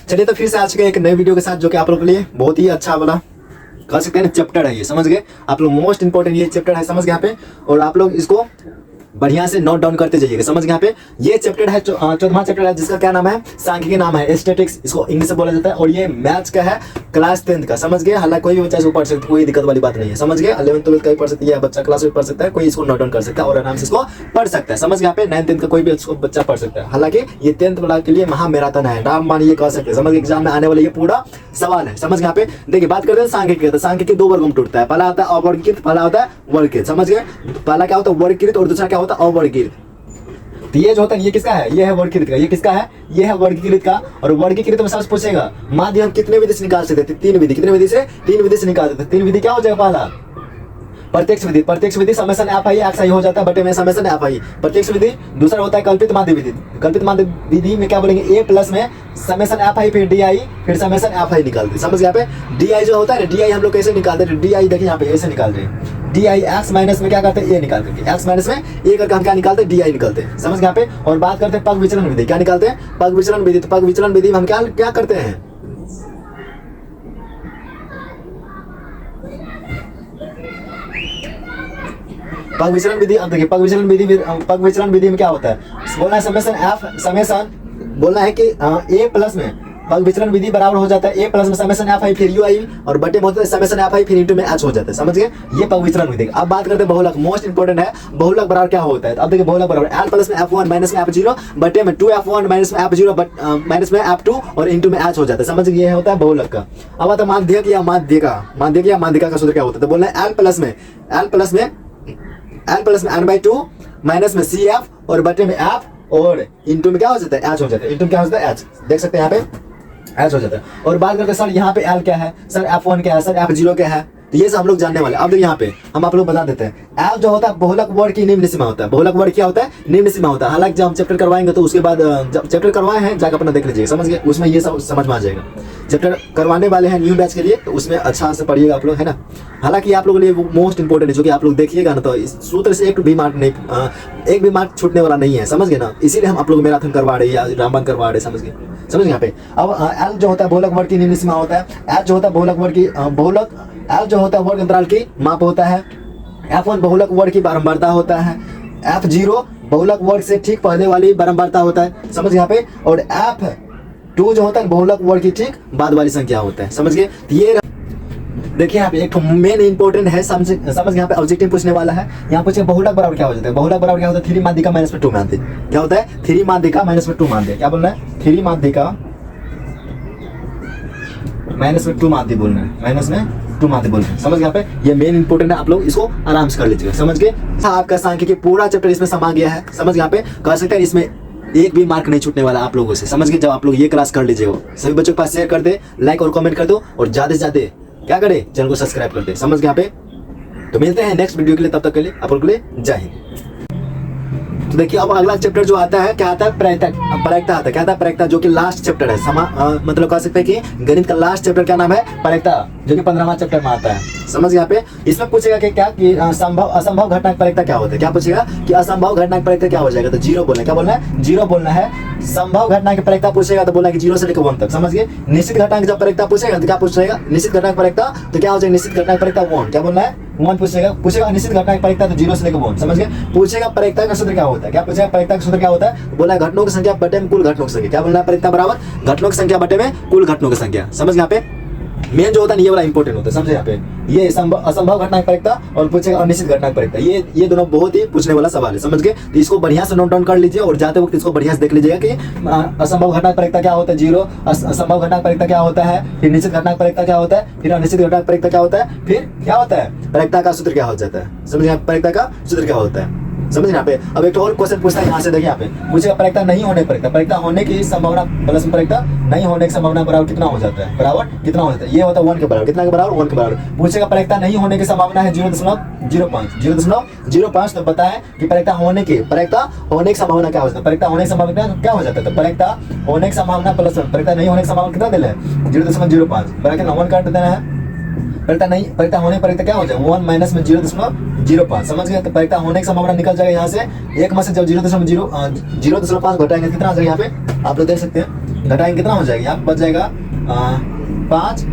चलिए तो फिर से आज के एक नए वीडियो के साथ, जो कि आप लोगों के लिए बहुत ही अच्छा वाला कह सकते हैं चैप्टर है ये, समझ गए आप लोग। मोस्ट इंपॉर्टेंट ये चैप्टर है, समझ गए यहाँ पे। और आप लोग इसको बढ़िया से नोट डाउन करते जाइएगा, समझ गए यहाँ पे। ये चैप्टर है 14वां चैप्टर है, जिसका क्या नाम है, सांख्यिकी नाम है, स्टैटिक्स इसको इंग्लिश से बोला जाता है। और ये मैथ्स का है, क्लास 10th का, समझ गए। हालांकि कोई भी बच्चा इसको पढ़ सकता है, कोई दिक्कत वाली बात नहीं है, समझ गए। 11th 12th का भी पढ़ सकता है, बच्चा क्लास में पढ़ सकता है, कोई इसको नोट डाउन कर सकता है और आराम से इसको पढ़ सकता है, समझ गए यहाँ पे। 9th 10th का कोई भी इसको बच्चा पढ़ सकता है। हालांकि ये 10th वाला के लिए महामैराथन है, नाम मानिए कह सकते हैं, समझ गए। एग्जाम में आने वाला ये पूरा सवाल है, समझ गए यहाँ पे। देखिए बात करते हैं सांख्यिकी। तो सांख्यिकी दो वर्गों में टूटता है, पहला होता है अवर्गीकृत, पहला होता है वर्गीकृत, समझ गए। पहला क्या होता है वर्गीकृत और दूसरा क्या होता है अवर्गीकृत। तो ये जो होता है ये किसका है, ये है वर्गीकृत का। ये किसका है, ये है वर्गीकृत का। और वर्गीकृत में सबसे पूछेगा माध्य हम कितने विधि से निकाल सकते थे, 3 विधि। कितने विधि से, 3 विधि से निकाल सकते थे। 3 विधि क्या हो जाएगा, पहला प्रत्यक्ष विधि। प्रत्यक्ष विधि समेशन एफ आई एक्स आई हो जाता है, बटे में समेशन एफ आई प्रत्यक्ष विधि। दूसरा होता है कल्पित माध्य विधि। कल्पित माध्य विधि में क्या बोलेंगे, ए प्लस में समेशन एफ आई फिर डी आई फिर समेशन एफ आई निकालते, समझ गए यहाँ पे। डी आई जो होता है, डी आई हम लोग कैसे निकालते हैं, डी आई देखिए यहाँ पे ऐसे निकाल रहे हैं। डी आई एक्स माइनस में क्या करते हैं, ए निकालते हैं। एक्स माइनस में ए करके हम क्या निकालते हैं, डी आई निकालते हैं, समझ गए यहाँ पे। और बात करते हैं पग विचलन विधि, क्या निकालते हैं, पग विचलन विधि। तो पग विचलन विधि में हम क्या करते हैं, पग विचलन विधि। अब देखिए पग विचलन विधि में क्या होता है, बोलना है समेशन एफ, समेशन बोलना है कि ए प्लस में पग विचलन विधि बराबर हो जाता है ए प्लस में समेशन एफ आई फिर यू आई और बटे में होता है समेशन एफ आई फिर इंटू में एच हो जाता है, समझ गए। ये पग विचलन विधि। अब बात करते हैं बहुलक, मोस्ट इंपोर्टेंट है। बहुलक बराबर क्या होता है, अब देखिए बहुलक बराबर एल प्लस में एफ वन माइनस में एफ जीरो बटे में 2f1 माइनस में एफ जीरो माइनस में एफ टू और इंटू में एच हो जाता है, समझ गए। ये होता है बहुलक का। अब आता है माध्यक या माध्यिका का सूत्र क्या होता है, तो बोलना है एल प्लस में n/2 माइनस में सी एफ और बटे में एफ और इंटू में क्या हो जाता है, एच हो जाता है। इंटू में क्या हो जाता है, एच, देख सकते हैं यहाँ पे एच हो जाता है। और बात करते हैं सर यहाँ पे एल क्या है, सर f1 क्या है, सर f0 क्या है, तो ये सब हम लोग जानने वाले। अब देखिए यहाँ पे हम आप लोग बता देते हैं, एल जो होता है बहुलक वर्ग की निम्न सीमा होता है। बहुलक वर्ग क्या होता है, निम्न सीमा होता है। हालांकि जब हम चैप्टर करवाएंगे तो उसके बाद जब चैप्टर करवाए हैं जाकर अपना देख लीजिए, समझ गए। उसमें ये सब समझ में आ जाएगा। चैप्टर करवाने वाले हैं न्यू बैच के लिए, तो उसमें अच्छा से पढ़िएगा आप लोग, है ना। हालांकि आप लोगों के लिए मोस्ट इंपोर्टेंट है, जो कि आप लोग देखिएगा ना, तो इस सूत्र से एक भी मार्क छूटने वाला नहीं है, समझ गए ना। इसीलिए हम आप लोग मैराथन करवा रहे हैं या रामबाण करवा रहे हैं, समझ गए यहाँ पे। अब एल जो होता है बहुलक वर्ग की निम्न सीमा होता है। एल जो होता है बहुलक वर्ग की एल जो होता है वर्ग अंतराल की माप होता है। f1 बहुलक वर्ग की बारंबारता होता है। f0 बहुलक वर्ग से ठीक पहले वाली बारंबारता होता है, समझ यहाँ पे। और f2 जो होता है बहुलक वर्ग की ठीक बाद वाली संख्या होता है, समझ गए। ये देखिए यहाँ पे एक मेन इंपोर्टेंट है, समझ यहाँ पे ऑब्जेक्टिव पूछने वाला है। यहाँ पूछे बहुलक बराबर क्या हो जाता है, बहुलक बराबर क्या होता है, 3 माध्यिका माइनस में 2 माध्य। क्या होता है, 3 माध्यिका माइनस में 2 माध्य। क्या बोलना है, 3 माध्यिका माइनस में 2 माध्य बोलना है, माइनस में 2 माध्य बोलना है, समझ यहाँ पे। ये मेन इंपोर्टेंट है, आप लोग इसको आराम से कर लीजिएगा, समझ गए। आपका सांख्यिकी पूरा चैप्टर इसमें समा गया है, समझ यहाँ पे। कह सकते हैं इसमें एक भी मार्क नहीं छूटने वाला आप लोगों से, समझ गए। जब आप लोग ये क्लास कर लीजिएगा, सभी बच्चों के पास शेयर कर दे, लाइक और कमेंट कर दो, और ज्यादा से ज्यादा क्या करे, चैनल को सब्सक्राइब कर दे, समझ गए यहाँ पे। तो मिलते हैं नेक्स्ट वीडियो के लिए, तब तक के लिए आप लोगों के लिए जय हिंद। तो देखिए अब अगला चैप्टर जो आता है क्या आता है, प्रायिकता आता है। क्या आता है, प्रायिकता, जो कि लास्ट चैप्टर है। मतलब कह सकते हैं कि गणित का लास्ट चैप्टर क्या नाम है, प्रायिकता, जो कि 15वां चैप्टर में आता है, समझ यहाँ पे। इसमें पूछेगा कि क्या कि असंभव घटना की प्रायिकता क्या होता है। क्या पूछेगा कि असंभव घटना की प्रायिकता क्या हो जाएगा, तो 0 बोलना है। क्या बोलना है, 0 बोलना है। संभव घटना की प्रायिकता पूछेगा तो बोलना है कि 0 से लेकर 1 तक, समझ गए। निश्चित घटना की जब प्रायिकता पूछेगा तो क्या पूछेगा, निश्चित घटना की प्रायिकता तो क्या हो जाएगा, निश्चित घटना की प्रायिकता 1। क्या बोलना है, 1 पूछेगा। निश्चित घटना की प्रायिकता तो 0 से लेकर 1, समझ गए। पूछेगा प्रायिकता का सूत्र क्या होता है। क्या पूछेगा, प्रायिकता का सूत्र क्या होता है, बोला है घटनाओं की संख्या बटे में कुल घटनाओं की संख्या। क्या बोलना है, प्रायिकता बराबर घटनाओं की संख्या बटे में कुल घटनाओं की संख्या, समझ यहाँ पे। मेन जो होता है ये वाला इंपॉर्टेंट होता है, समझे यहाँ पे। ये असंभव घटना की प्रायिकता और पूछेगा अनिश्चित घटना की प्रायिकता, ये दोनों बहुत ही पूछने वाला सवाल है, समझ गए। तो इसको बढ़िया से नोट डाउन कर लीजिए और जाते वक्त इसको बढ़िया से देख लीजिएगा कि असंभव घटना की प्रायिकता क्या होता है, 0। असंभव घटना की प्रायिकता क्या होता है, फिर निश्चित घटना की प्रायिकता क्या होता है, फिर अनिश्चित घटना की प्रायिकता क्या होता है, फिर क्या होता है, प्रायिकता का सूत्र क्या हो जाता है, समझिए। प्रायिकता का सूत्र क्या होता है, समझ यहाँ पे। अब एक और क्वेश्चन पूछता है यहाँ से, देखिए यहाँ पे पूछेगा प्रायिकता नहीं होने की प्रायिकता होने की संभावना प्लस में प्रायिकता नहीं होने की संभावना बराबर कितना हो जाता है, बराबर कितना हो जाता है। ये होता है 1 के बराबर, कितना के बराबर, 1 के बराबर। पूछेगा प्रायिकता नहीं होने की संभावना है 0.05 तो बताएं कि प्रायिकता होने की संभावना क्या हो जाता है। प्रायिकता होने की संभावना क्या हो जाता है, तो प्रायिकता होने की संभावना प्लस प्रायिकता नहीं होने की संभावना कितना देना है, 0.05 ब्रैकेट 1 काट देना है। प्रायिकता होने प्रायिकता क्या हो जाए, 1 माइनस में 0.05, समझ गए। तो प्रायिकता होने की संभावना निकल जाएगा यहाँ से 1 में से जब 0.05 घटाएंगे कितना आ जाएगा, यहाँ पे आप लोग देख सकते हैं घटाएंगे कितना हो जाएगा, यहाँ पे बच जाएगा 5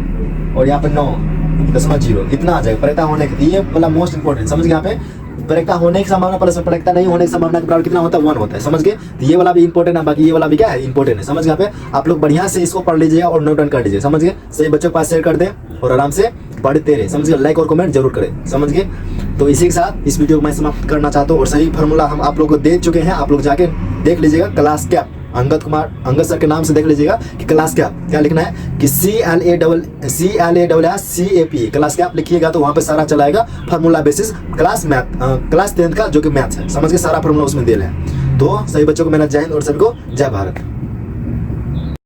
और यहाँ पे 9.0 इतना आ जाएगा प्रयता होने के। ये वाला मोस्ट इंपोर्टेंट, समझ गए। यहाँ पे प्रयता होने की संभावना प्लस प्रयता नहीं होने की संभावना के बराबर कितना होता है, 1 होता है, समझ गए। तो ये वाला भी इंपॉर्टेंट है, बाकी ये वाला भी क्या है, इंपॉर्टेंट है, समझ गए। यहाँ पे आप लोग बढ़िया से इसको पढ़ लीजिएगा और नोट डाउन कर लीजिए, समझ गए। सही बच्चों के पास शेयर कर दें और आराम से पढ़ते रहे, समझ गए। लाइक और कमेंट जरूर करें, समझ गए। तो इसी के साथ इस वीडियो को मैं समाप्त करना चाहता हूँ और सही फार्मूला हम आप लोग को दे चुके हैं, आप लोग जाके देख लीजिएगा। क्लास कैप अंगद सर के नाम से देख लीजिएगा कि क्लास कैप क्या लिखना है कि CLASSCAP क्लास कैप लिखिएगा तो वहाँ पे सारा चलाएगा फार्मूला बेसिस क्लास 10th का जो कि मैथ्स है, समझ के सारा फार्मूला उसमें दे है। तो सही बच्चों को मेरा जय हिंद और सभी को जय भारत।